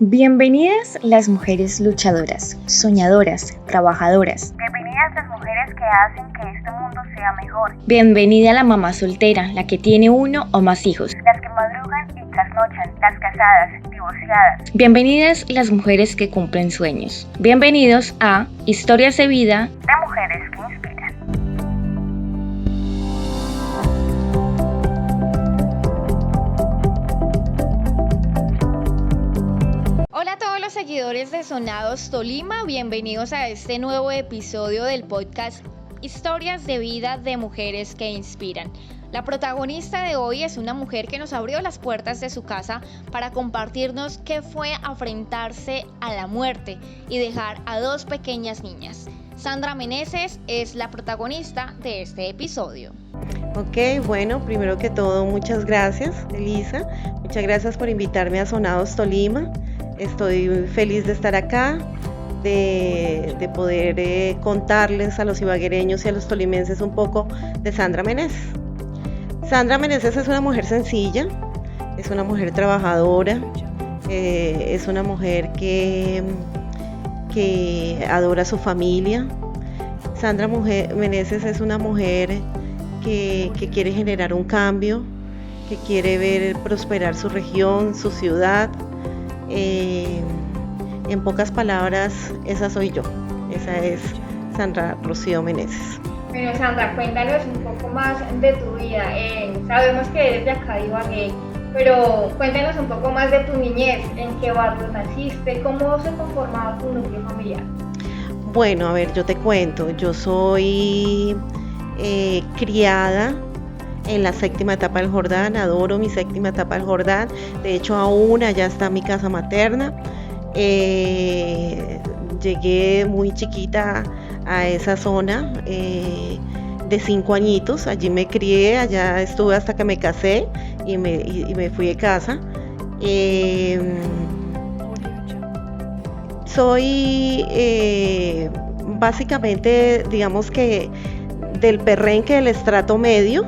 Bienvenidas las mujeres luchadoras, soñadoras, trabajadoras. Bienvenidas las mujeres que hacen que este mundo sea mejor. Bienvenida la mamá soltera, la que tiene uno o más hijos. Las que madrugan y trasnochan, las casadas, divorciadas. Bienvenidas las mujeres que cumplen sueños. Bienvenidos a Historias de Vida de Mujeres que Inspiran. Hola a todos los seguidores de Sonados Tolima, bienvenidos a este nuevo episodio del podcast Historias de Vida de Mujeres que Inspiran. La protagonista de hoy es una mujer que nos abrió las puertas de su casa para compartirnos qué fue enfrentarse a la muerte y dejar a dos pequeñas niñas. Sandra Meneses es la protagonista de este episodio. Ok, bueno, primero que todo, muchas gracias, Elisa. Muchas gracias por invitarme a Sonados Tolima. Estoy feliz de estar acá, de poder contarles a los ibaguereños y a los tolimenses un poco de Sandra Meneses. Sandra Meneses es una mujer sencilla, es una mujer trabajadora, es una mujer que adora a su familia. Sandra Meneses es una mujer que quiere generar un cambio, que quiere ver prosperar su región, su ciudad. En pocas palabras, esa soy yo, esa es Sandra Rocío Meneses. Bueno, Sandra, cuéntanos un poco más de tu vida. Sabemos que eres de acá de Ibagué, pero cuéntanos un poco más de tu niñez, en qué barrio naciste, cómo se conformaba tu núcleo familiar. Bueno, a ver, yo te cuento, yo soy criada en la séptima etapa del Jordán, adoro mi séptima etapa del Jordán, de hecho aún allá está mi casa materna. Llegué muy chiquita a esa zona de 5 añitos, allí me crié, allá estuve hasta que me casé y me fui de casa. Soy básicamente, digamos que del perrenque del estrato medio,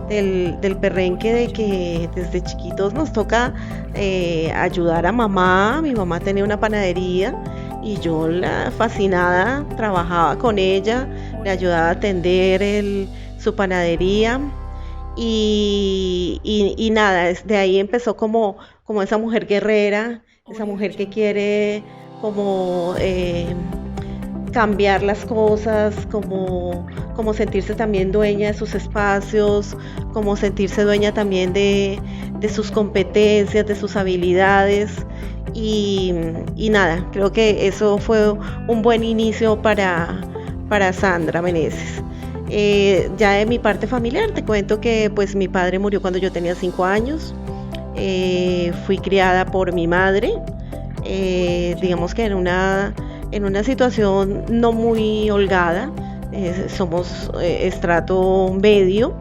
del perrenque de que desde chiquitos nos toca ayudar a mamá. Mi mamá tenía una panadería y yo, la fascinada, trabajaba con ella, le ayudaba a atender su panadería y nada, de ahí empezó como esa mujer guerrera, esa mujer que quiere como cambiar las cosas, como sentirse también dueña de sus espacios, como sentirse dueña también de sus competencias, de sus habilidades y nada, creo que eso fue un buen inicio para Sandra Meneses. Ya de mi parte familiar te cuento que pues mi padre murió cuando yo tenía 5 años, fui criada por mi madre, digamos que en una situación no muy holgada, somos estrato medio,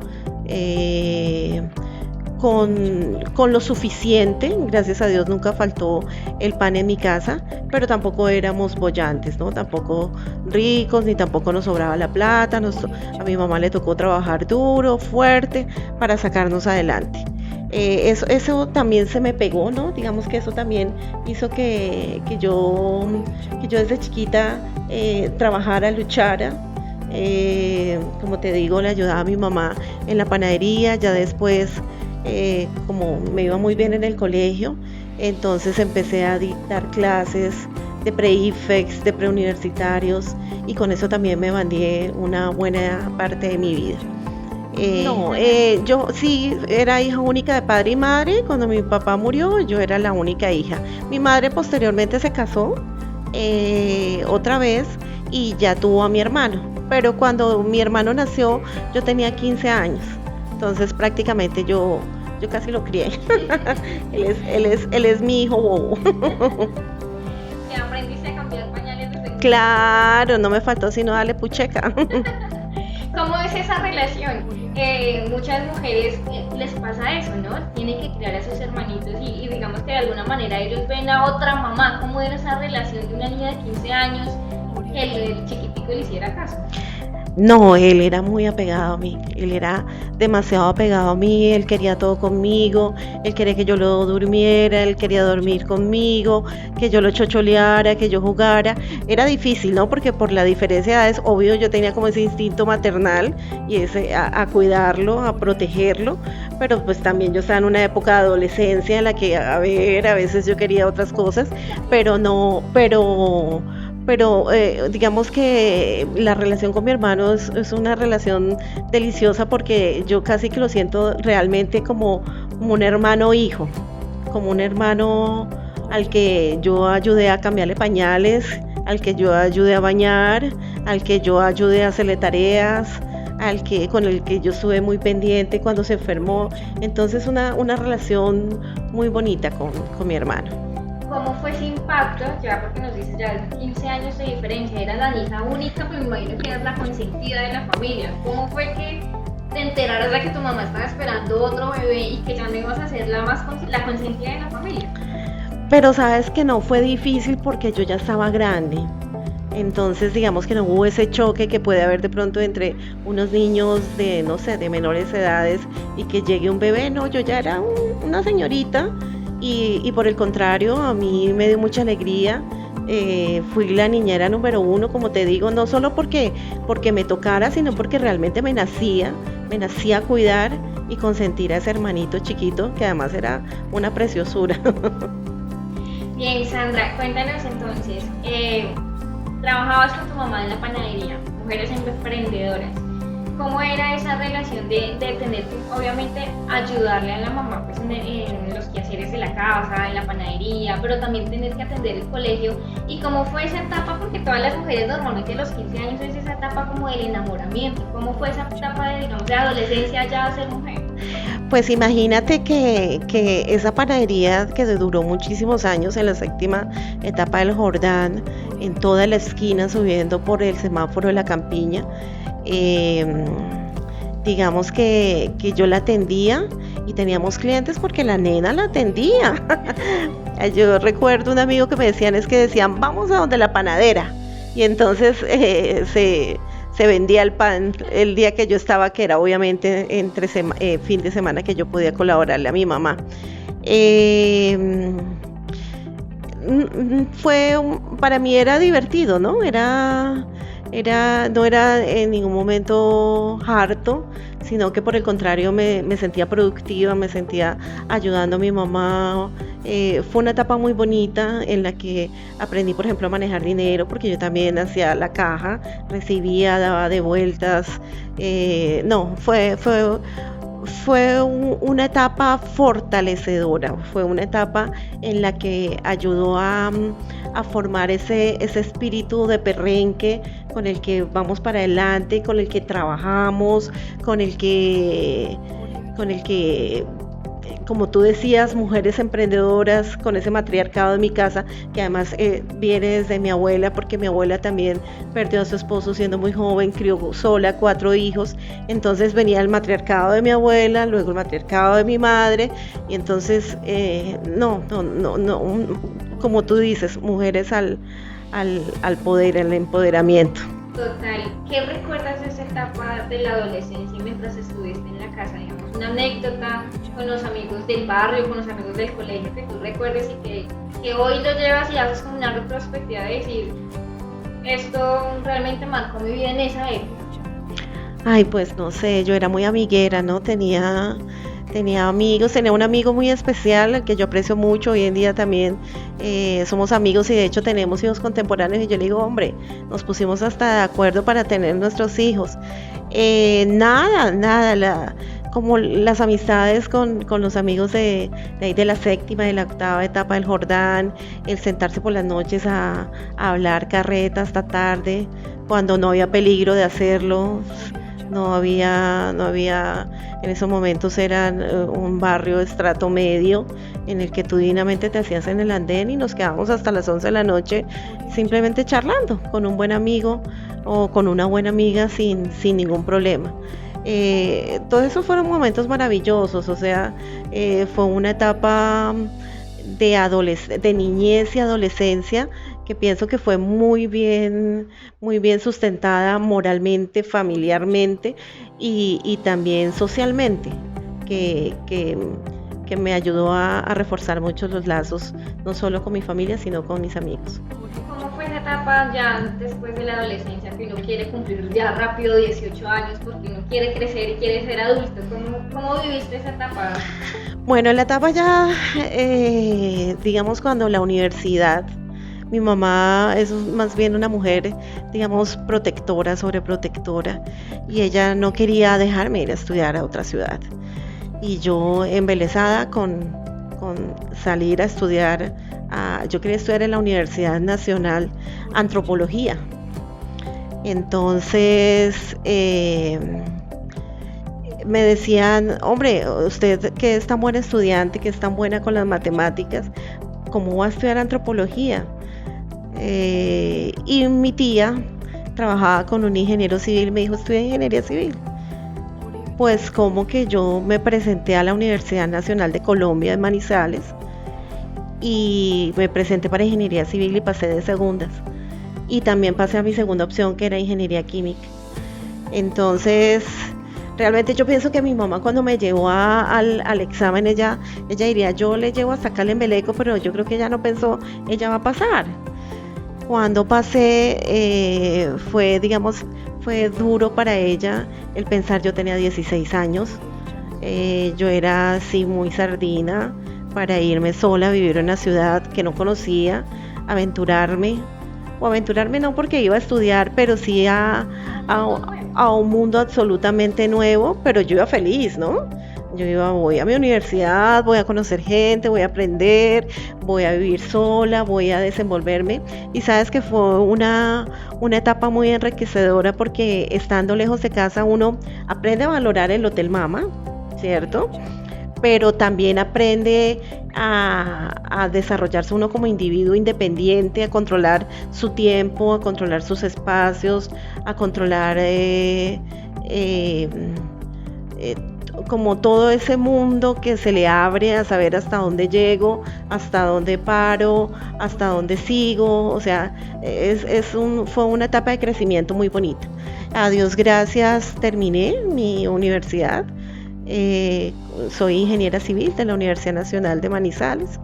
con lo suficiente, gracias a Dios nunca faltó el pan en mi casa, pero tampoco éramos bollantes, ¿no? Tampoco ricos, ni tampoco nos sobraba la plata, a mi mamá le tocó trabajar duro, fuerte, para sacarnos adelante. Eso también se me pegó, ¿no? Digamos que eso también hizo que yo desde chiquita trabajara, luchara. Como te digo, le ayudaba a mi mamá en la panadería. Ya después, como me iba muy bien en el colegio, entonces empecé a dictar clases de pre-IFEX, de preuniversitarios, y con eso también me bandié una buena parte de mi vida. Yo sí era hija única de padre y madre. Cuando mi papá murió, yo era la única hija. Mi madre posteriormente se casó otra vez y ya tuvo a mi hermano, pero cuando mi hermano nació yo tenía 15 años, entonces prácticamente yo casi lo crié. él es mi hijo bobo. ¿Te aprendiste a cambiar pañales desde Claro, no me faltó sino darle pucheca. ¿Cómo es esa relación? Muchas mujeres les pasa eso, ¿no? Tienen que criar a sus hermanitos y digamos que de alguna manera ellos ven a otra mamá. ¿Cómo era esa relación de una niña de 15 años que el chiquitico le hiciera caso? No, él era muy apegado a mí, él era demasiado apegado a mí, él quería todo conmigo, él quería que yo lo durmiera, él quería dormir conmigo, que yo lo chocholeara, que yo jugara. Era difícil, ¿no? Porque por la diferencia de edades, obvio, yo tenía como ese instinto maternal y ese a cuidarlo, a protegerlo, pero pues también yo estaba en una época de adolescencia en la que, a veces yo quería otras cosas, pero no, pero digamos que la relación con mi hermano es una relación deliciosa porque yo casi que lo siento realmente como un hermano hijo, como un hermano al que yo ayudé a cambiarle pañales, al que yo ayudé a bañar, al que yo ayudé a hacerle tareas, con el que yo estuve muy pendiente cuando se enfermó. Entonces una relación muy bonita con mi hermano. ¿Cómo fue ese impacto? Ya porque nos dices ya 15 años de diferencia, eras la hija única, pero me imagino que eras la consentida de la familia. ¿Cómo fue que te enteraras de que tu mamá estaba esperando otro bebé y que ya no ibas a ser la consentida de la familia? Pero sabes que no fue difícil porque yo ya estaba grande. Entonces digamos que no hubo ese choque que puede haber de pronto entre unos niños de, no sé, de menores edades y que llegue un bebé. No, yo ya era una señorita. Y por el contrario, a mí me dio mucha alegría. Fui la niñera número 1, como te digo, no solo porque me tocara, sino porque realmente me nacía cuidar y consentir a ese hermanito chiquito, que además era una preciosura. Bien, Sandra, cuéntanos entonces, trabajabas con tu mamá en la panadería, mujeres emprendedoras. ¿Cómo era esa relación de tener que, obviamente, ayudarle a la mamá pues, en los quehaceres de la casa, en la panadería, pero también tener que atender el colegio? ¿Y cómo fue esa etapa? Porque todas las mujeres normalmente a los 15 años es esa etapa como del enamoramiento. ¿Cómo fue esa etapa de adolescencia ya a ser mujer? Pues imagínate que esa panadería que duró muchísimos años, en la 7ª etapa del Jordán, en toda la esquina subiendo por el semáforo de la Campiña, digamos que yo la atendía y teníamos clientes porque la nena la atendía. Yo recuerdo un amigo que me decían, vamos a donde la panadera, y entonces se vendía el pan el día que yo estaba, que era obviamente entre fin de semana que yo podía colaborarle a mi mamá. Para mí era divertido, ¿no? No era en ningún momento harto, sino que por el contrario me sentía productiva, me sentía ayudando a mi mamá. Fue una etapa muy bonita en la que aprendí, por ejemplo, a manejar dinero, porque yo también hacía la caja, recibía, daba de vueltas. Fue una etapa fortalecedora, fue una etapa en la que ayudó a formar ese espíritu de perrenque con el que vamos para adelante, con el que trabajamos, con el que, como tú decías, mujeres emprendedoras, con ese matriarcado de mi casa, que además viene desde mi abuela, porque mi abuela también perdió a su esposo siendo muy joven, crió sola 4 hijos, entonces venía el matriarcado de mi abuela, luego el matriarcado de mi madre, y entonces, como tú dices, mujeres al poder, al empoderamiento. Total. ¿Qué recuerdas de esa etapa de la adolescencia mientras estuviste en la casa? Digamos, una anécdota con los amigos del barrio, con los amigos del colegio que tú recuerdes y que hoy lo llevas y haces como una retrospectiva de decir, esto realmente marcó mi vida en esa época. Ay, pues no sé, yo era muy amiguera, ¿no? Tenía amigos, tenía un amigo muy especial al que yo aprecio mucho, hoy en día también somos amigos y de hecho tenemos hijos contemporáneos, y yo le digo, hombre, nos pusimos hasta de acuerdo para tener nuestros hijos. Como las amistades con los amigos de ahí de la 7ª, de la 8ª etapa del Jordán, el sentarse por las noches a hablar carreta hasta tarde, cuando no había peligro de hacerlo. No había, en esos momentos eran un barrio de estrato medio en el que tú dignamente te hacías en el andén y nos quedábamos hasta las 11 de la noche simplemente charlando con un buen amigo o con una buena amiga sin ningún problema. Todos esos fueron momentos maravillosos, o sea, fue una etapa de niñez y adolescencia que pienso que fue muy bien sustentada moralmente, familiarmente y también socialmente, que me ayudó a reforzar mucho los lazos, no solo con mi familia, sino con mis amigos. ¿Cómo fue esa etapa ya después de la adolescencia, que uno quiere cumplir ya rápido 18 años porque uno quiere crecer y quiere ser adulto? ¿Cómo viviste esa etapa? Bueno, la etapa ya, digamos, cuando la universidad, mi mamá es más bien una mujer, digamos, protectora, sobreprotectora, y ella no quería dejarme ir a estudiar a otra ciudad. Y yo embelesada con salir a estudiar, yo quería estudiar en la Universidad Nacional Antropología. Entonces me decían, hombre, usted que es tan buena estudiante, que es tan buena con las matemáticas, ¿cómo va a estudiar antropología? Y mi tía trabajaba con un ingeniero civil, me dijo, estudia ingeniería civil. Pues como que yo me presenté a la Universidad Nacional de Colombia de Manizales y me presenté para ingeniería civil y pasé de segundas. Y también pasé a mi segunda opción, que era ingeniería química. Entonces, realmente yo pienso que mi mamá, cuando me llevó al examen, ella diría, yo le llevo a sacarle embeleco, pero yo creo que ella no pensó, ella va a pasar. Cuando pasé, fue duro para ella el pensar. Yo tenía 16 años, yo era así muy sardina para irme sola a vivir en una ciudad que no conocía, aventurarme no porque iba a estudiar, pero sí a un mundo absolutamente nuevo, pero yo iba feliz, ¿no? Voy a mi universidad, voy a conocer gente, voy a aprender, voy a vivir sola, voy a desenvolverme. Y sabes que fue una etapa muy enriquecedora, porque estando lejos de casa uno aprende a valorar el Hotel Mama, ¿cierto? Pero también aprende a desarrollarse uno como individuo independiente, a controlar su tiempo, a controlar sus espacios, a controlar como todo ese mundo que se le abre, a saber hasta dónde llego, hasta dónde paro, hasta dónde sigo. O sea, fue una etapa de crecimiento muy bonita. A Dios gracias, terminé mi universidad. Soy ingeniera civil de la Universidad Nacional de Manizales.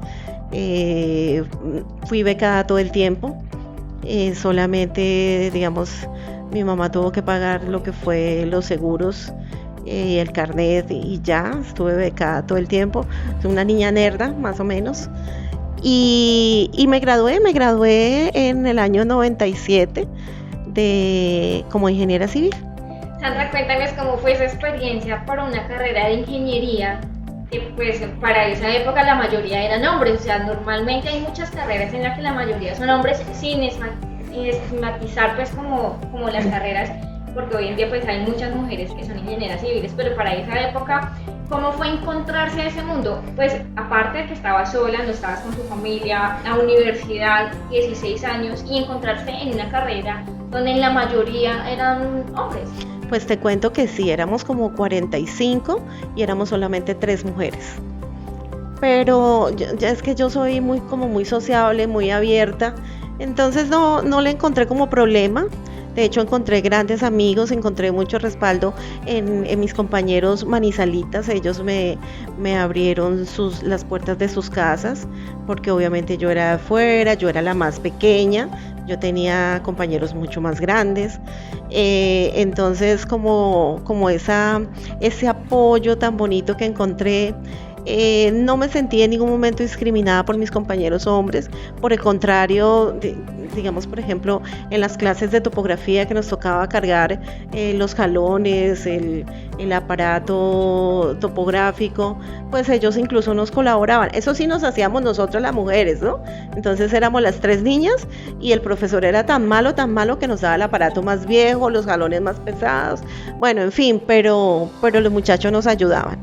Fui becada todo el tiempo. Solamente, digamos, mi mamá tuvo que pagar lo que fue los seguros y el carnet, y ya estuve becada todo el tiempo. Soy una niña nerda, más o menos. Y me gradué en el año 97 como ingeniera civil. Sandra, cuéntanos cómo fue esa experiencia para una carrera de ingeniería, que pues para esa época la mayoría eran hombres. O sea, normalmente hay muchas carreras en las que la mayoría son hombres, sin estigmatizar pues como las carreras, porque hoy en día pues hay muchas mujeres que son ingenieras civiles, pero para esa época, ¿cómo fue encontrarse en ese mundo? Pues aparte de que estabas sola, no estabas con tu familia, la universidad, 16 años, y encontrarse en una carrera donde la mayoría eran hombres. Pues te cuento que sí, éramos como 45 y éramos solamente 3 mujeres. Pero ya es que yo soy muy sociable, muy abierta, entonces no le encontré como problema. De hecho, encontré grandes amigos, encontré mucho respaldo en mis compañeros manizalitas. Ellos me abrieron las puertas de sus casas, porque obviamente yo era de afuera, yo era la más pequeña, yo tenía compañeros mucho más grandes. Entonces, como ese apoyo tan bonito que encontré, no me sentí en ningún momento discriminada por mis compañeros hombres. Por el contrario, digamos, por ejemplo, en las clases de topografía que nos tocaba cargar los jalones, el aparato topográfico, pues ellos incluso nos colaboraban. Eso sí nos hacíamos nosotros las mujeres, ¿no? Entonces éramos las 3 niñas y el profesor era tan malo que nos daba el aparato más viejo, los jalones más pesados. Bueno, en fin, pero los muchachos nos ayudaban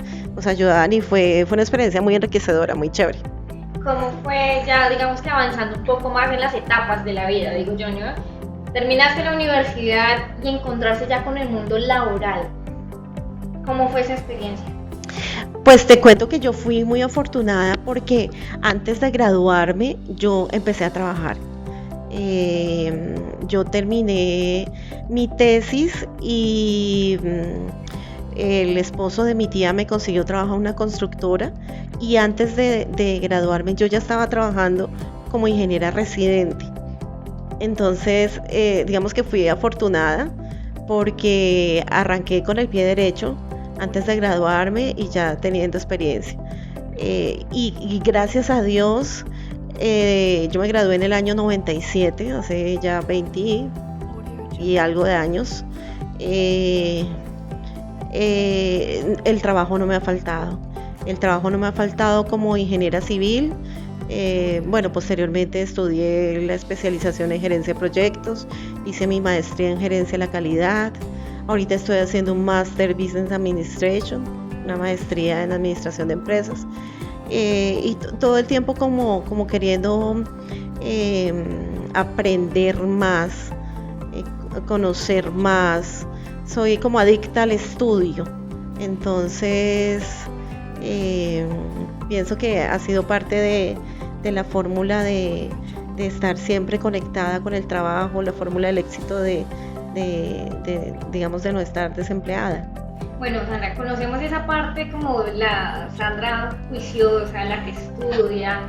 y fue una experiencia muy enriquecedora, muy chévere. ¿Cómo fue ya, digamos que avanzando un poco más en las etapas de la vida, digo yo, ¿no? Terminaste la universidad y encontrarse ya con el mundo laboral. ¿Cómo fue esa experiencia? Pues te cuento que yo fui muy afortunada, porque antes de graduarme yo empecé a trabajar. Yo terminé mi tesis y el esposo de mi tía me consiguió trabajo en una constructora, y antes de graduarme yo ya estaba trabajando como ingeniera residente. Entonces, digamos que fui afortunada porque arranqué con el pie derecho antes de graduarme y ya teniendo experiencia. Y gracias a Dios, yo me gradué en el año 97, hace ya 20 y algo de años. El trabajo no me ha faltado. El trabajo no me ha faltado como ingeniera civil. Bueno, posteriormente estudié la especialización en gerencia de proyectos, hice mi maestría en gerencia de la calidad. Ahorita estoy haciendo un Master Business Administration, una maestría en administración de empresas. Y todo el tiempo como queriendo aprender más, conocer más. Soy como adicta al estudio, entonces pienso que ha sido parte de la fórmula de estar siempre conectada con el trabajo, la fórmula del éxito digamos, de no estar desempleada. Bueno, Sandra, conocemos esa parte como la Sandra juiciosa, la que estudia,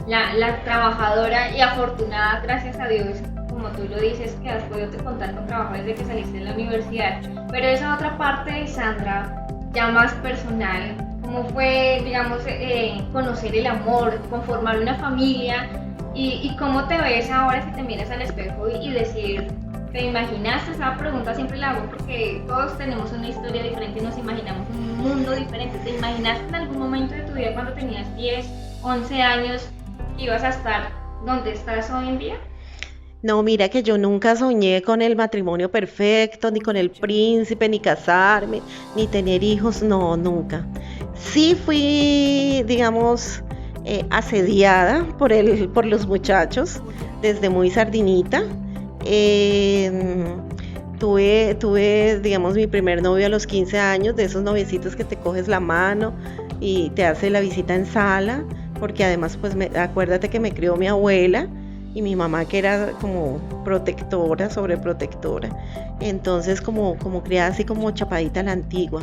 la trabajadora y afortunada, gracias a Dios, como tú lo dices, que has podido contar con trabajo desde que saliste de la universidad. Pero esa otra parte de Sandra, ya más personal, ¿cómo fue, digamos, conocer el amor, conformar una familia? Y cómo te ves ahora si te miras al espejo y decir, ¿te imaginaste? Esa pregunta siempre la hago porque todos tenemos una historia diferente y nos imaginamos un mundo diferente. ¿Te imaginaste en algún momento de tu vida cuando tenías 10, 11 años que ibas a estar donde estás hoy en día? No, mira que yo nunca soñé con el matrimonio perfecto, ni con el príncipe, ni casarme, ni tener hijos, no, nunca. Sí fui, digamos, asediada por los muchachos desde muy sardinita. Tuve, digamos, mi primer novio a los 15 años, de esos noviecitos que te coges la mano y te hace la visita en sala, porque además, pues, acuérdate que me crió mi abuela y mi mamá, que era como protectora, sobreprotectora, entonces como criada así como chapadita a la antigua.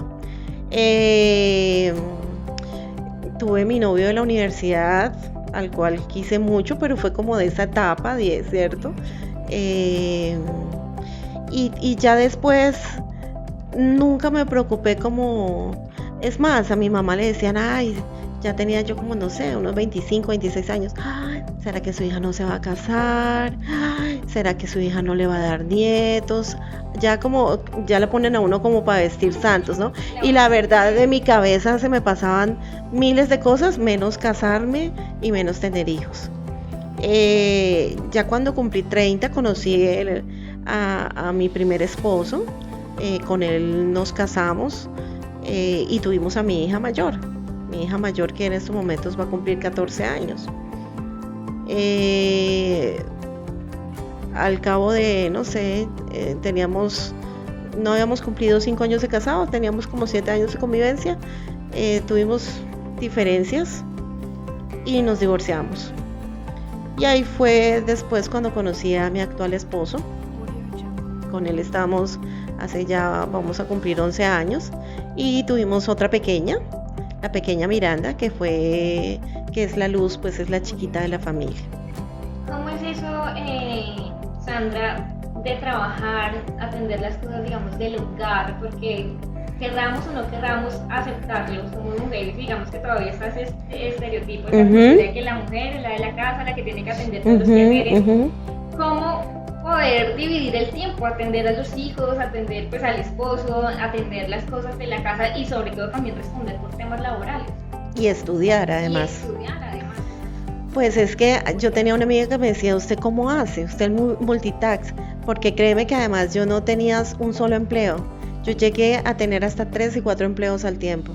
Tuve mi novio de la universidad, al cual quise mucho, pero fue como de esa etapa, ¿cierto? Y ya después nunca me preocupé como... Es más, a mi mamá le decían, ay, ya tenía yo como, no sé, unos 25, 26 años. Ay, ¿será que su hija no se va a casar? Ay, ¿será que su hija no le va a dar nietos? Ya la ponen a uno como para vestir santos, ¿no? Y la verdad, de mi cabeza se me pasaban miles de cosas, menos casarme y menos tener hijos. Ya cuando cumplí 30 conocí a mi primer esposo, con él nos casamos y tuvimos a mi hija mayor, que en estos momentos va a cumplir 14 años. Al cabo de, no sé, no habíamos cumplido 5 años de casados, teníamos como 7 años de convivencia, tuvimos diferencias y nos divorciamos. Y ahí fue después cuando conocí a mi actual esposo. Con él estamos vamos a cumplir 11 años, y tuvimos otra pequeña, la pequeña Miranda, que es la luz, pues es la chiquita de la familia. ¿Cómo es eso, Sandra, de trabajar, atender las cosas, digamos, del hogar? Porque querramos o no querramos aceptarlo, somos mujeres, digamos que todavía está ese estereotipo, esa cultura de que la mujer es la de la casa, la que tiene que atender todos los quehaceres. ¿Cómo poder dividir el tiempo, atender a los hijos, atender pues al esposo, atender las cosas de la casa y sobre todo también responder por temas laborales? Y estudiar además. Pues es que yo tenía una amiga que me decía, ¿usted cómo hace? Usted es multitask, porque créeme que además yo no tenía un solo empleo. Yo llegué a tener hasta 3 y 4 empleos al tiempo,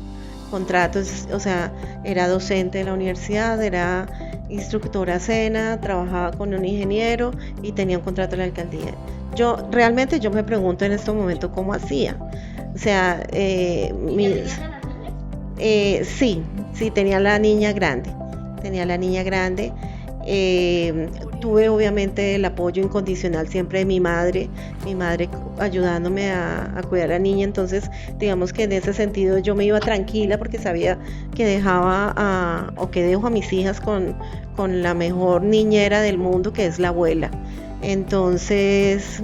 contratos, o sea, era docente de la universidad, era instructora SENA, trabajaba con un ingeniero y tenía un contrato en la alcaldía. Realmente me pregunto en este momento cómo hacía. O sea, sí, tenía la niña grande. Tuve obviamente el apoyo incondicional siempre de mi madre ayudándome a cuidar a la niña, entonces digamos que en ese sentido yo me iba tranquila porque sabía que dejo a mis hijas con la mejor niñera del mundo, que es la abuela. Entonces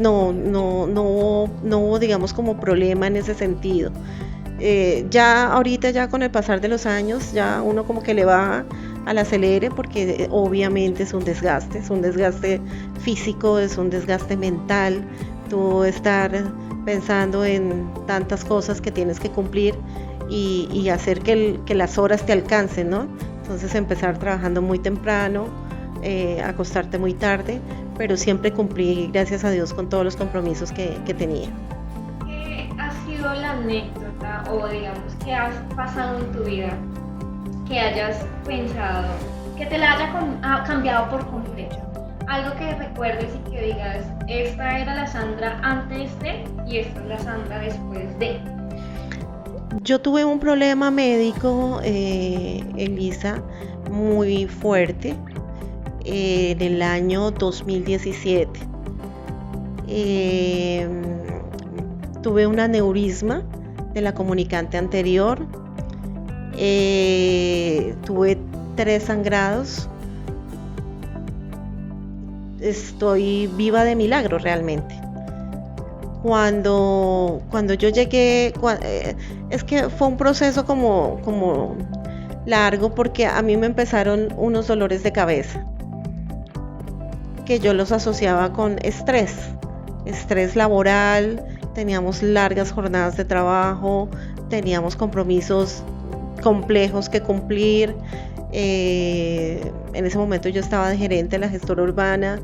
no hubo, digamos, como problema en ese sentido. Ya ahorita, ya con el pasar de los años, ya uno como que le va al acelere, porque obviamente es un desgaste físico, es un desgaste mental, tú estar pensando en tantas cosas que tienes que cumplir y hacer que las horas te alcancen, ¿no? Entonces empezar trabajando muy temprano, acostarte muy tarde, pero siempre cumplí, gracias a Dios, con todos los compromisos que tenía. ¿Qué ha sido la anécdota o digamos que has pasado en tu vida que hayas pensado, que te la haya cambiado por completo? Algo que recuerdes y que digas, esta era la Sandra antes de y esta es la Sandra después de. Yo tuve un problema médico, Elisa, muy fuerte en el año 2017. Tuve un aneurisma de la comunicante anterior, tuve 3 sangrados. Estoy viva de milagro realmente. Cuando yo llegué, es que fue un proceso como largo, porque a mí me empezaron unos dolores de cabeza que yo los asociaba con estrés laboral. Teníamos largas jornadas de trabajo, teníamos compromisos complejos que cumplir. En ese momento yo estaba de gerente de la gestora urbana,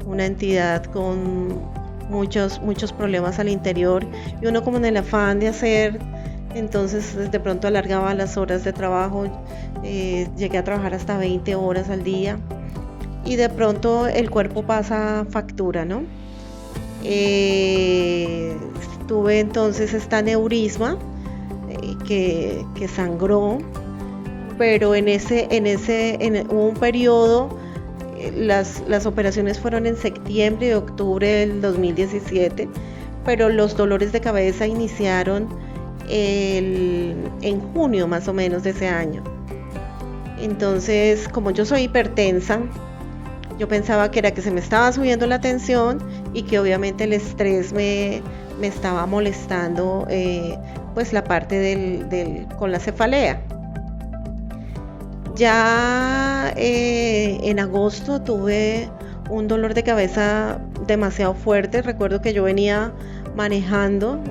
una entidad con muchos problemas al interior, y uno como en el afán de hacer, entonces de pronto alargaba las horas de trabajo. Llegué a trabajar hasta 20 horas al día y de pronto el cuerpo pasa factura, ¿no? Tuve entonces este aneurisma que sangró, pero hubo un periodo, las operaciones fueron en septiembre y octubre del 2017, pero los dolores de cabeza iniciaron en junio más o menos de ese año. Entonces, como yo soy hipertensa, yo pensaba que era que se me estaba subiendo la tensión y que obviamente el estrés me estaba molestando, pues la parte con la cefalea. Ya en agosto tuve un dolor de cabeza demasiado fuerte. Recuerdo que yo venía manejando,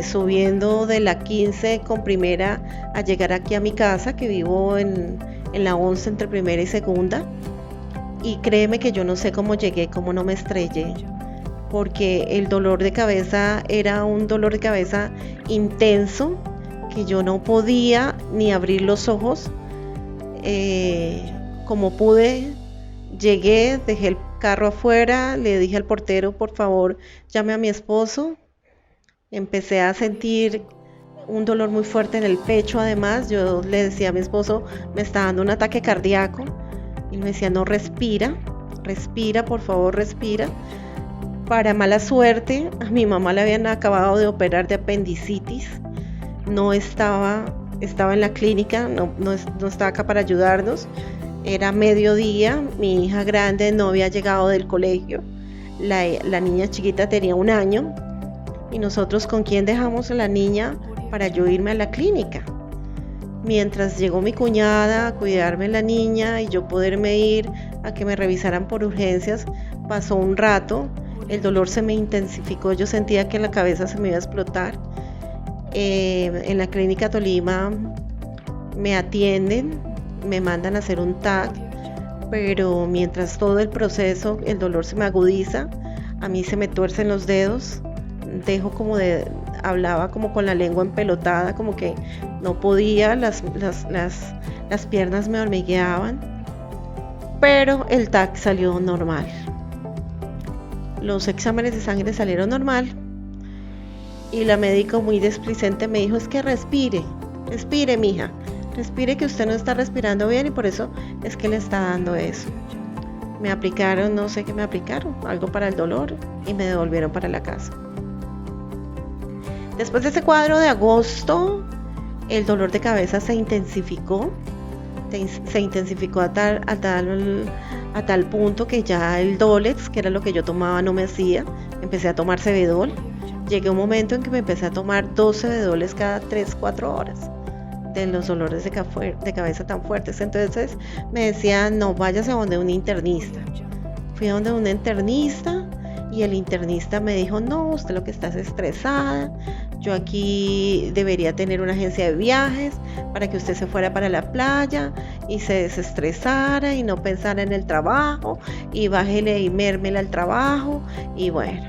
subiendo de la 15 con primera a llegar aquí a mi casa, que vivo en la 11 entre primera y segunda. Y créeme que yo no sé cómo llegué, cómo no me estrellé, porque el dolor de cabeza era un dolor de cabeza intenso, que yo no podía ni abrir los ojos. Como pude, llegué, dejé el carro afuera, le dije al portero, por favor, llame a mi esposo. Empecé a sentir un dolor muy fuerte en el pecho. Además, yo le decía a mi esposo, me está dando un ataque cardíaco, y me decía, no, respira, por favor, respira. Para mala suerte, a mi mamá le habían acabado de operar de apendicitis. No estaba en la clínica, no estaba acá para ayudarnos. Era mediodía, mi hija grande no había llegado del colegio, la niña chiquita tenía 1 año, y nosotros, ¿con quién dejamos a la niña para yo irme a la clínica? Mientras llegó mi cuñada a cuidarme la niña y yo poderme ir a que me revisaran por urgencias, pasó un rato, el dolor se me intensificó, yo sentía que la cabeza se me iba a explotar. En la clínica Tolima me atienden, me mandan a hacer un TAC, pero mientras todo el proceso, el dolor se me agudiza, a mí se me tuercen los dedos, hablaba como con la lengua empelotada, como que no podía, las piernas me hormigueaban, pero el TAC salió normal. Los exámenes de sangre salieron normal, y la médico muy displicente me dijo, es que respire mija, respire que usted no está respirando bien y por eso es que le está dando eso. Me aplicaron, no sé qué me aplicaron, algo para el dolor y me devolvieron para la casa. Después de ese cuadro de agosto, el dolor de cabeza se intensificó a tal punto que ya el Dolex, que era lo que yo tomaba, no me hacía. Empecé a tomar Cebedol. Llegué a un momento en que me empecé a tomar 2 Cebedoles cada 3-4 horas de los dolores de cabeza tan fuertes. Entonces me decían, no, váyase a donde un internista. Fui a donde un internista y el internista me dijo, no, usted lo que está es estresada. Yo aquí debería tener una agencia de viajes para que usted se fuera para la playa y se desestresara y no pensara en el trabajo y bájele y mérmela al trabajo. Y bueno,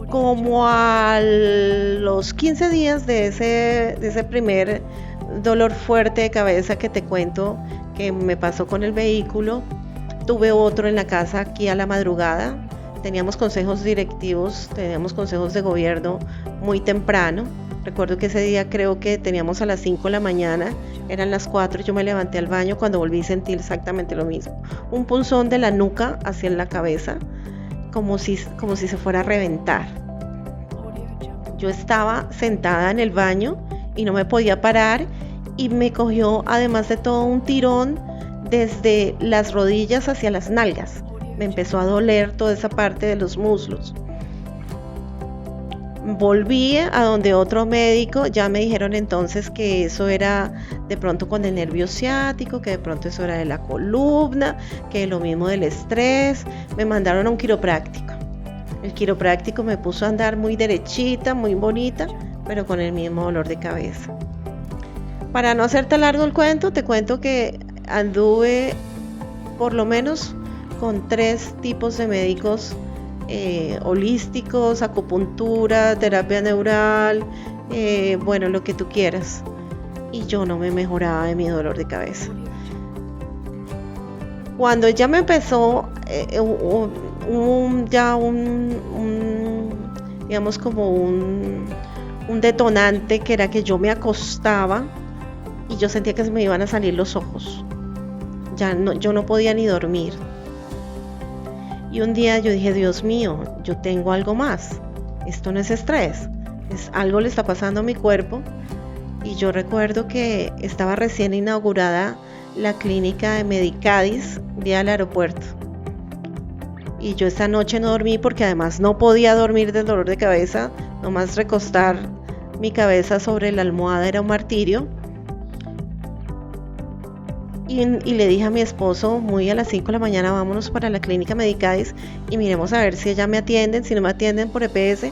como a los 15 días de ese primer dolor fuerte de cabeza que te cuento que me pasó con el vehículo, tuve otro en la casa aquí a la madrugada. Teníamos consejos directivos, teníamos consejos de gobierno muy temprano. Recuerdo que ese día creo que teníamos a las 5 de la mañana, eran las 4, yo me levanté al baño cuando volví a sentir exactamente lo mismo. Un punzón de la nuca hacia la cabeza, como si se fuera a reventar. Yo estaba sentada en el baño y no me podía parar y me cogió además de todo un tirón desde las rodillas hacia las nalgas. Me empezó a doler toda esa parte de los muslos. Volví a donde otro médico, ya me dijeron entonces que eso era de pronto con el nervio ciático, que de pronto eso era de la columna, que lo mismo del estrés. Me mandaron a un quiropráctico. El quiropráctico me puso a andar muy derechita, muy bonita, pero con el mismo dolor de cabeza. Para no hacerte largo el cuento, te cuento que anduve por lo menos con 3 tipos de médicos holísticos, acupuntura, terapia neural, bueno, lo que tú quieras. Y yo no me mejoraba de mi dolor de cabeza. Cuando ya me empezó digamos como un detonante, que era que yo me acostaba y yo sentía que se me iban a salir los ojos. Yo no podía ni dormir. Y un día yo dije, Dios mío, yo tengo algo más. Esto no es estrés, algo le está pasando a mi cuerpo. Y yo recuerdo que estaba recién inaugurada la clínica de Medicadis vía al aeropuerto. Y yo esa noche no dormí porque además no podía dormir del dolor de cabeza. Nomás recostar mi cabeza sobre la almohada era un martirio. Y le dije a mi esposo, muy a las 5 de la mañana, vámonos para la clínica Medicadis y miremos a ver si allá me atienden, si no me atienden por EPS,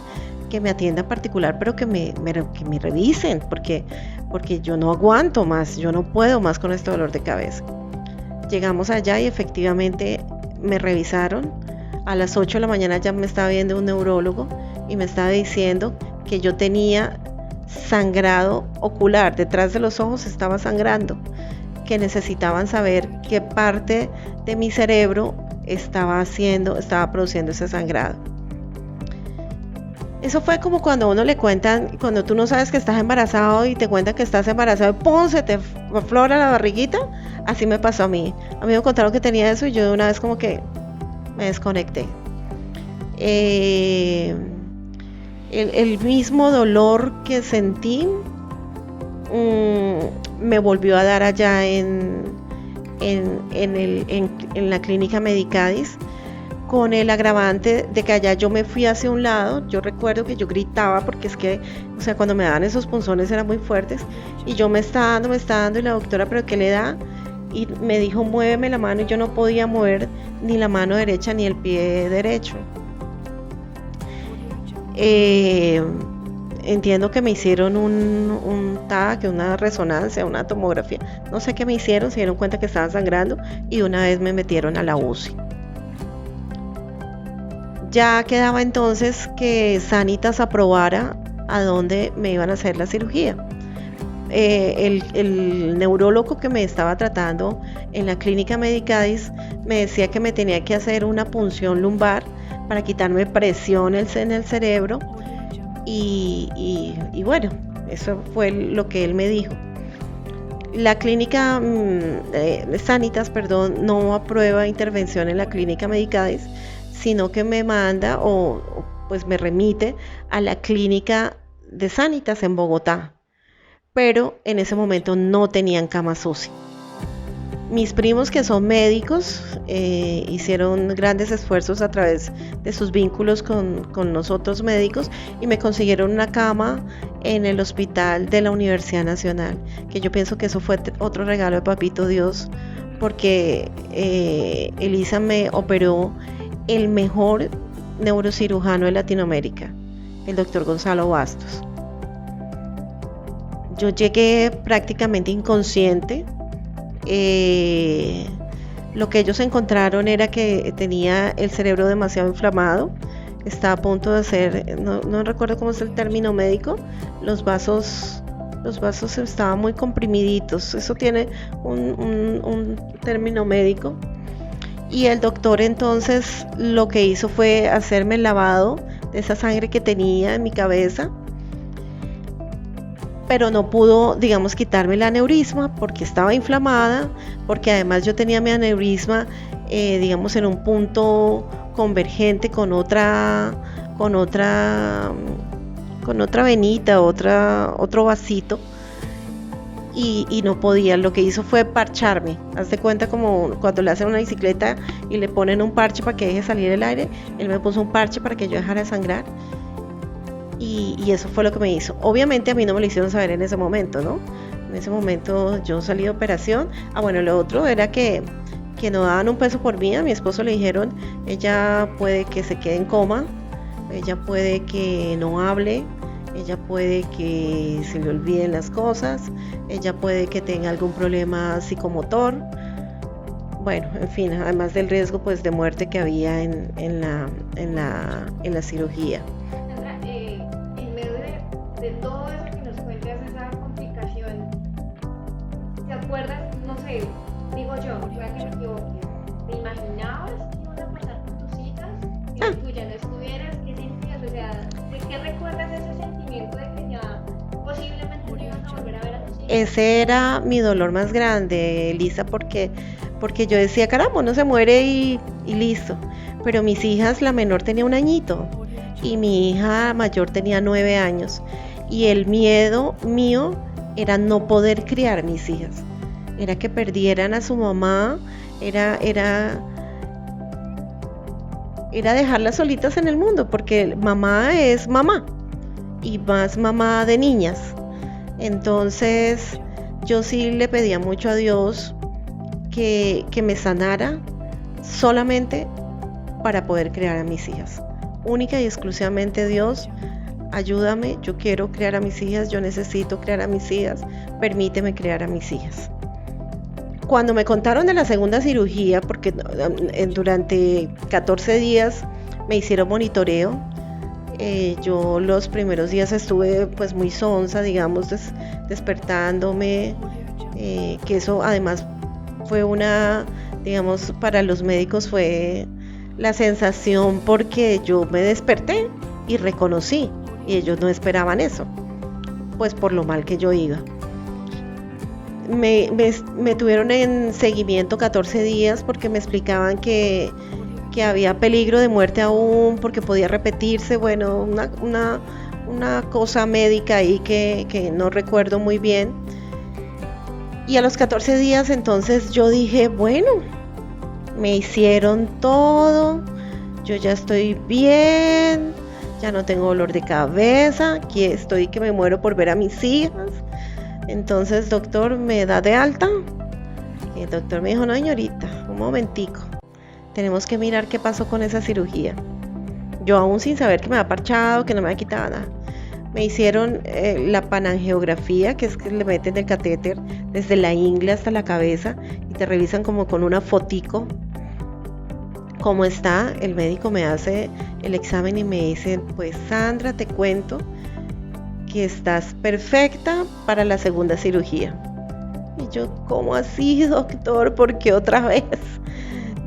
que me atiendan particular, pero que me revisen, porque yo no aguanto más, yo no puedo más con este dolor de cabeza. Llegamos allá y efectivamente me revisaron. A las 8 de la mañana ya me estaba viendo un neurólogo y me estaba diciendo que yo tenía sangrado ocular, detrás de los ojos estaba sangrando, que necesitaban saber qué parte de mi cerebro estaba produciendo ese sangrado. Eso fue como cuando a uno le cuentan, cuando tú no sabes que estás embarazado y te cuentan que estás embarazado y ¡pum! Se te aflora la barriguita. Así me pasó a mí. A mí me contaron que tenía eso y yo de una vez como que me desconecté. El mismo dolor que sentí me volvió a dar allá en la clínica Medicadis, con el agravante de que allá yo me fui hacia un lado. Yo recuerdo que yo gritaba porque es que, o sea, cuando me daban esos punzones eran muy fuertes y yo me está dando y la doctora, ¿pero qué le da? Y me dijo, muéveme la mano, y yo no podía mover ni la mano derecha ni el pie derecho. Entiendo que me hicieron un TAC, una resonancia, una tomografía, no sé qué me hicieron, se dieron cuenta que estaba sangrando y una vez me metieron a la UCI. Ya quedaba entonces que Sanitas aprobara a dónde me iban a hacer la cirugía. El neurólogo que me estaba tratando en la clínica Medicadis me decía que me tenía que hacer una punción lumbar para quitarme presión en el cerebro y bueno, eso fue lo que él me dijo. La clínica Sanitas, no aprueba intervención en la clínica Medicades, sino que me manda o pues me remite a la clínica de Sanitas en Bogotá, pero en ese momento no tenían camas UCI. Mis primos, que son médicos, hicieron grandes esfuerzos a través de sus vínculos con nosotros médicos y me consiguieron una cama en el hospital de la Universidad Nacional, que yo pienso que eso fue otro regalo de Papito Dios, porque Elisa me operó el mejor neurocirujano de Latinoamérica, el doctor Gonzalo Bastos. Yo llegué prácticamente inconsciente. Lo que ellos encontraron era que tenía el cerebro demasiado inflamado, estaba a punto de hacer, no recuerdo cómo es el término médico, los vasos estaban muy comprimiditos, eso tiene un término médico, y el doctor entonces lo que hizo fue hacerme el lavado de esa sangre que tenía en mi cabeza, pero no pudo, digamos, quitarme el aneurisma porque estaba inflamada, porque además yo tenía mi aneurisma, digamos, en un punto convergente con otra venita, otro vasito, y no podía. Lo que hizo fue parcharme. Haz de cuenta como cuando le hacen una bicicleta y le ponen un parche para que deje salir el aire. Él me puso un parche para que yo dejara de sangrar. Y eso fue lo que me hizo. Obviamente a mí no me lo hicieron saber en ese momento, ¿no? En ese momento yo salí de operación. Bueno, lo otro era que no daban un peso por mí. A mi esposo le dijeron, ella puede que se quede en coma, ella puede que no hable, ella puede que se le olviden las cosas, ella puede que tenga algún problema psicomotor. Bueno, en fin, además del riesgo pues de muerte que había en la cirugía. De todo eso que nos cuentas, esa complicación, ¿te acuerdas? No sé, digo yo, puede que me equivoque, ¿te imaginabas que iban a pasar con tus hijas? Si tú ya no estuvieras, ¿qué sentías? O sea, ¿de qué recuerdas ese sentimiento de que ya posiblemente no ibas a volver a ver a tus hijas? Ese era mi dolor más grande, Elisa, porque yo decía, caramba, no se muere y listo. Pero mis hijas, la menor tenía 1 añito y mi hija mayor tenía 9 años. Y el miedo mío era no poder criar mis hijas, era que perdieran a su mamá, era dejarlas solitas en el mundo, porque mamá es mamá y más mamá de niñas. Entonces yo sí le pedía mucho a Dios que me sanara solamente para poder criar a mis hijas. Única y exclusivamente Dios, ayúdame, yo quiero criar a mis hijas, yo necesito criar a mis hijas, permíteme criar a mis hijas. Cuando me contaron de la segunda cirugía, porque durante 14 días me hicieron monitoreo, yo los primeros días estuve pues muy sonsa, digamos, despertándome, que eso además fue digamos, para los médicos fue la sensación, porque yo me desperté y reconocí, y ellos no esperaban eso, pues por lo mal que yo iba. Me tuvieron en seguimiento 14 días porque me explicaban que había peligro de muerte aún, porque podía repetirse, bueno, una cosa médica ahí que no recuerdo muy bien. Y a los 14 días entonces yo dije, bueno, me hicieron todo, yo ya estoy bien, ya no tengo dolor de cabeza, aquí estoy que me muero por ver a mis hijas. Entonces, doctor, me da de alta. Y el doctor me dijo, no, señorita, un momentico, tenemos que mirar qué pasó con esa cirugía. Yo aún sin saber que me había parchado, que no me había quitado nada. Me hicieron la panangiografía, que es que le meten el catéter desde la ingle hasta la cabeza y te revisan como con una fotico cómo está. El médico me hace el examen y me dice, pues Sandra, te cuento que estás perfecta para la segunda cirugía. Y yo, ¿cómo así, doctor? ¿Por qué otra vez?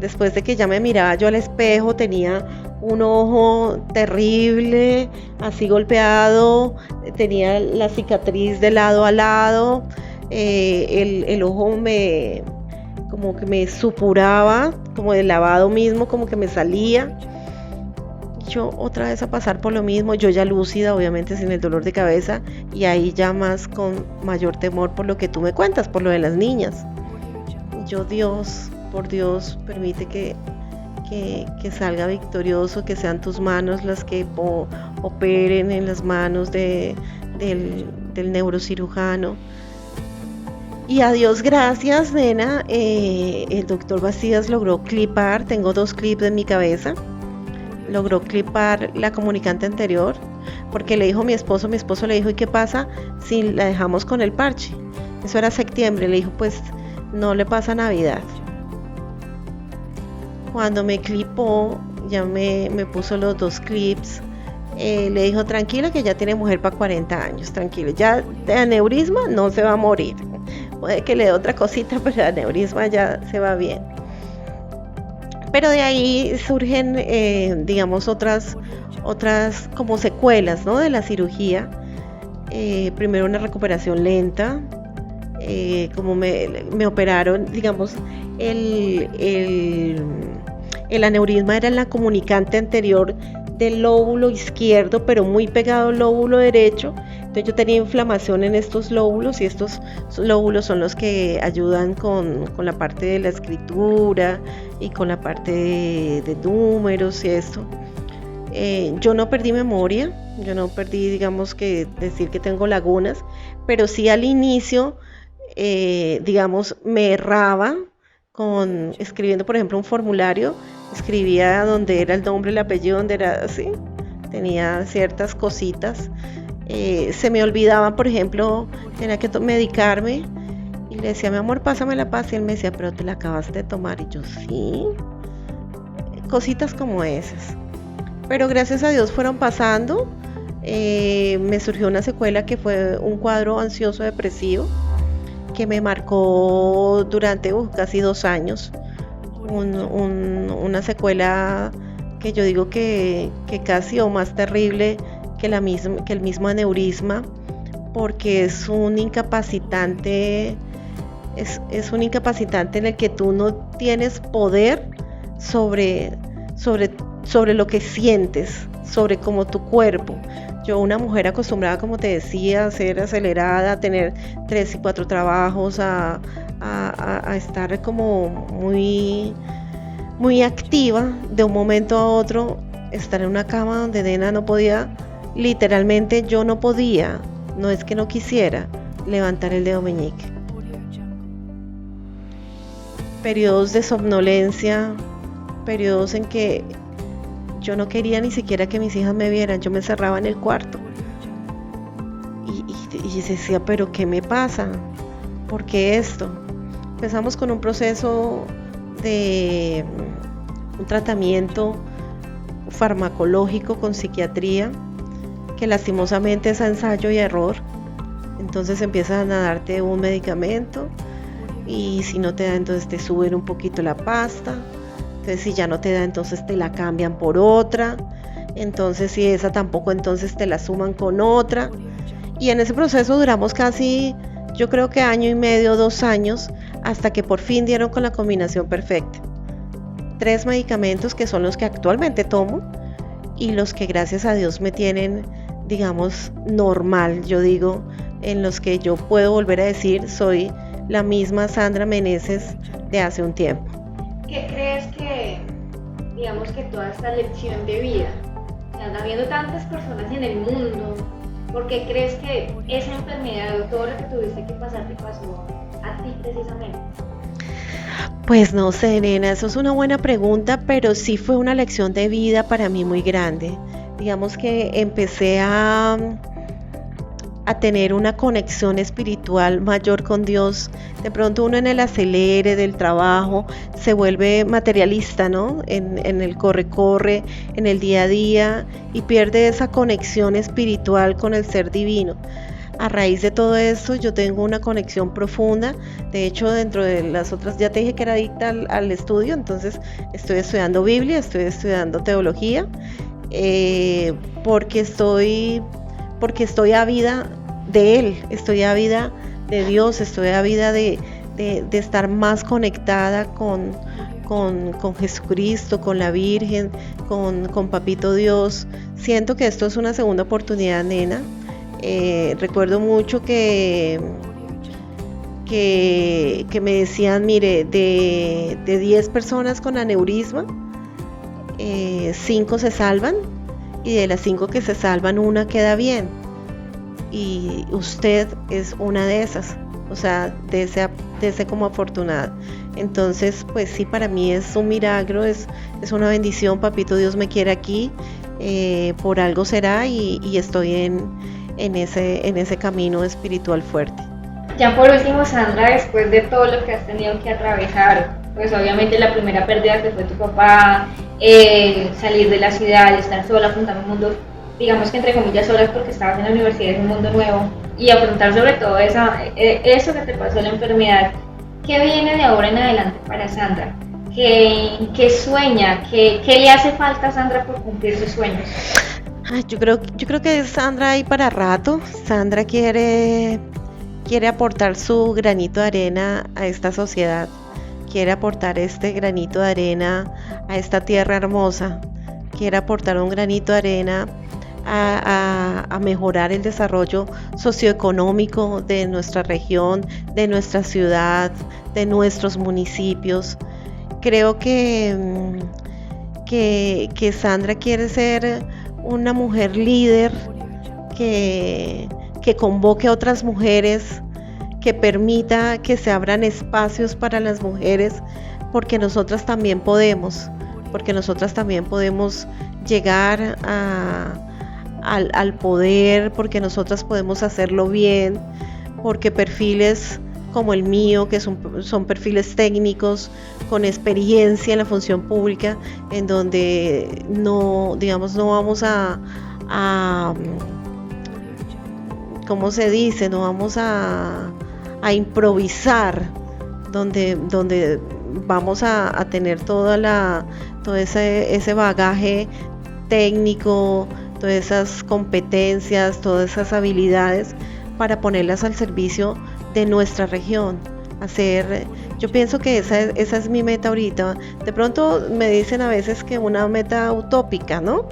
Después de que ya me miraba yo al espejo, tenía un ojo terrible, así golpeado, tenía la cicatriz de lado a lado, el ojo como que me supuraba, como de lavado mismo, como que me salía. Yo otra vez a pasar por lo mismo, yo ya lúcida, obviamente sin el dolor de cabeza, y ahí ya más con mayor temor por lo que tú me cuentas, por lo de las niñas. Yo, Dios, por Dios, permite que salga victorioso, que sean tus manos las que operen en las manos del neurocirujano. Y a Dios gracias, nena, el doctor Bastidas logró clipar, tengo 2 clips en mi cabeza, logró clipar la comunicante anterior, porque le dijo mi esposo le dijo, ¿y qué pasa si la dejamos con el parche? Eso era septiembre, le dijo, pues no le pasa Navidad. Cuando me clipó, ya me puso los 2 clips, le dijo, tranquila que ya tiene mujer para 40 años, tranquila, ya de aneurisma no se va a morir. Puede que le dé otra cosita, pero el aneurisma ya se va bien. Pero de ahí surgen, digamos, otras como secuelas, ¿no?, de la cirugía. Primero una recuperación lenta, como me operaron, digamos, el aneurisma era en la comunicante anterior del lóbulo izquierdo, pero muy pegado al lóbulo derecho. Entonces yo tenía inflamación en estos lóbulos, y estos lóbulos son los que ayudan con la parte de la escritura y con la parte de números y esto. Yo no perdí memoria, yo no perdí, digamos, que decir que tengo lagunas, pero sí al inicio, digamos, me erraba escribiendo, por ejemplo, un formulario, escribía donde era el nombre, el apellido, donde era así, tenía ciertas cositas. Se me olvidaba, por ejemplo, tenía que medicarme, y le decía, mi amor, pásame la pasta, y él me decía, pero te la acabaste de tomar, y yo, sí, cositas como esas. Pero gracias a Dios fueron pasando. Me surgió una secuela que fue un cuadro ansioso depresivo que me marcó durante casi 2 años, una secuela que yo digo que casi o más terrible que el mismo aneurisma, porque es un incapacitante, es un incapacitante en el que tú no tienes poder sobre lo que sientes, sobre como tu cuerpo. Yo, una mujer acostumbrada, como te decía, a ser acelerada, a tener 3 y 4 trabajos, a estar como muy, muy activa, de un momento a otro, estar en una cama donde nena no podía, literalmente yo no podía, no es que no quisiera, levantar el dedo meñique. Periodos de somnolencia, periodos en que yo no quería ni siquiera que mis hijas me vieran, yo me encerraba en el cuarto y decía, pero ¿qué me pasa? ¿Por qué esto? Empezamos con un proceso de un tratamiento farmacológico con psiquiatría, que lastimosamente es a ensayo y error. Entonces empiezan a darte un medicamento, y si no te da, entonces te suben un poquito la pasta. Entonces si ya no te da, entonces te la cambian por otra. Entonces si esa tampoco, entonces te la suman con otra. Y en ese proceso duramos casi, yo creo que 1.5 años, 2 años, hasta que por fin dieron con la combinación perfecta. 3 medicamentos que son los que actualmente tomo, y los que gracias a Dios me tienen, digamos, normal, yo digo, en los que yo puedo volver a decir, soy la misma Sandra Meneses de hace un tiempo. ¿Qué crees que, digamos, que toda esta lección de vida, habiendo tantas personas en el mundo, por qué crees que esa enfermedad o todo lo que tuviste que pasar te pasó a ti precisamente? Pues no sé, nena, eso es una buena pregunta, pero sí fue una lección de vida para mí muy grande. Digamos que empecé a tener una conexión espiritual mayor con Dios. De pronto uno en el acelere del trabajo se vuelve materialista, ¿no? En el corre, en el día a día, y pierde esa conexión espiritual con el ser divino. A raíz de todo esto yo tengo una conexión profunda. De hecho, dentro de las otras, ya te dije que era adicta al estudio, entonces estoy estudiando Biblia, estoy estudiando teología, porque estoy ávida de Él, estoy ávida Dios, estoy ávida de estar más conectada con Jesucristo, con la Virgen, con Papito Dios. Siento que esto es una segunda oportunidad, nena. Recuerdo mucho que me decían, mire, de 10 personas con aneurisma, 5 se salvan, y de las 5 que se salvan, una queda bien. Y usted es una de esas, o sea, de ese como afortunada. Entonces, pues sí, para mí es un milagro, es una bendición. Papito Dios me quiere aquí, por algo será, y estoy en ese camino espiritual fuerte. Ya por último, Sandra, después de todo lo que has tenido que atravesar, pues obviamente la primera pérdida que fue tu papá, salir de la ciudad, estar sola, afrontar un mundo, digamos que entre comillas solas porque estabas en la universidad, es un mundo nuevo, y afrontar sobre todo eso que te pasó, la enfermedad. ¿Qué viene de ahora en adelante para Sandra? ¿Qué sueña? ¿Qué le hace falta a Sandra por cumplir sus sueños? Yo creo que Sandra hay para rato. Sandra quiere aportar su granito de arena a esta sociedad, quiere aportar este granito de arena a esta tierra hermosa, quiere aportar un granito de arena a mejorar el desarrollo socioeconómico de nuestra región, de nuestra ciudad, de nuestros municipios. Creo que Sandra quiere ser una mujer líder que convoque a otras mujeres, que permita que se abran espacios para las mujeres, porque nosotras también podemos llegar al poder, porque nosotras podemos hacerlo bien, porque perfiles como el mío, que son perfiles técnicos, con experiencia en la función pública, en donde no vamos a ¿cómo se dice? No vamos a improvisar, donde vamos a tener todo ese bagaje técnico, todas esas competencias, todas esas habilidades para ponerlas al servicio de nuestra región. Yo pienso que esa es mi meta ahorita. De pronto me dicen a veces que una meta utópica, ¿no?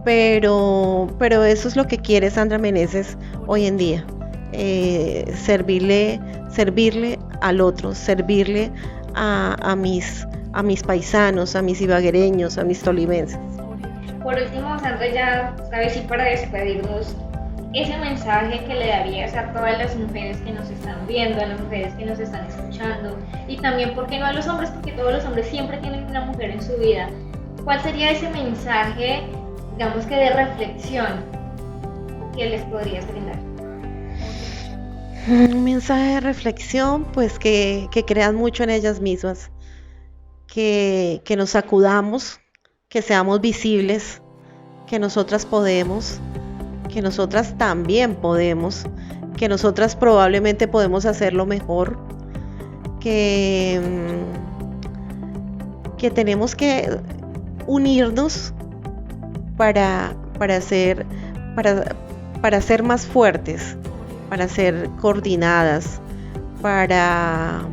Pero eso es lo que quiere Sandra Meneses hoy en día, servirle al otro, servirle a mis paisanos, a mis ibaguereños, a mis tolimenses. Por último, Sandra, ya sabes, y para despedirnos, ese mensaje que le darías a todas las mujeres que nos están viendo, a las mujeres que nos están escuchando, y también, ¿por qué no a los hombres? Porque todos los hombres siempre tienen una mujer en su vida. ¿Cuál sería ese mensaje, digamos que de reflexión, que les podrías brindar? Un mensaje de reflexión, pues que crean mucho en ellas mismas, que nos sacudamos, que seamos visibles, que nosotras podemos, que nosotras también podemos, que nosotras probablemente podemos hacerlo mejor, que tenemos que unirnos para ser más fuertes, para ser coordinadas, para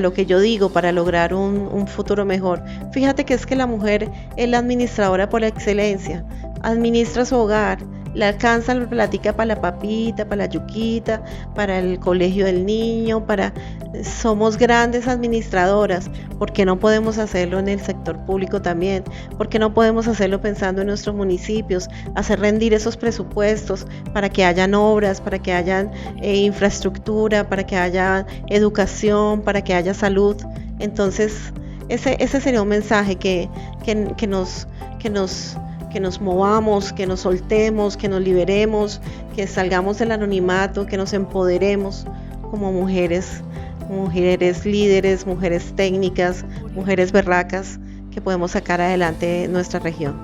lo que yo digo, para lograr un futuro mejor. Fíjate que es que la mujer es la administradora por excelencia, administra su hogar, le alcanza la plática para la papita, para la yuquita, para el colegio del niño, somos grandes administradoras. ¿Por qué no podemos hacerlo en el sector público también? ¿Por qué no podemos hacerlo pensando en nuestros municipios, hacer rendir esos presupuestos para que hayan obras, para que hayan infraestructura, para que haya educación, para que haya salud? Entonces, ese sería un mensaje que nos movamos, que nos soltemos, que nos liberemos, que salgamos del anonimato, que nos empoderemos como mujeres líderes, mujeres técnicas, mujeres berracas, que podemos sacar adelante nuestra región.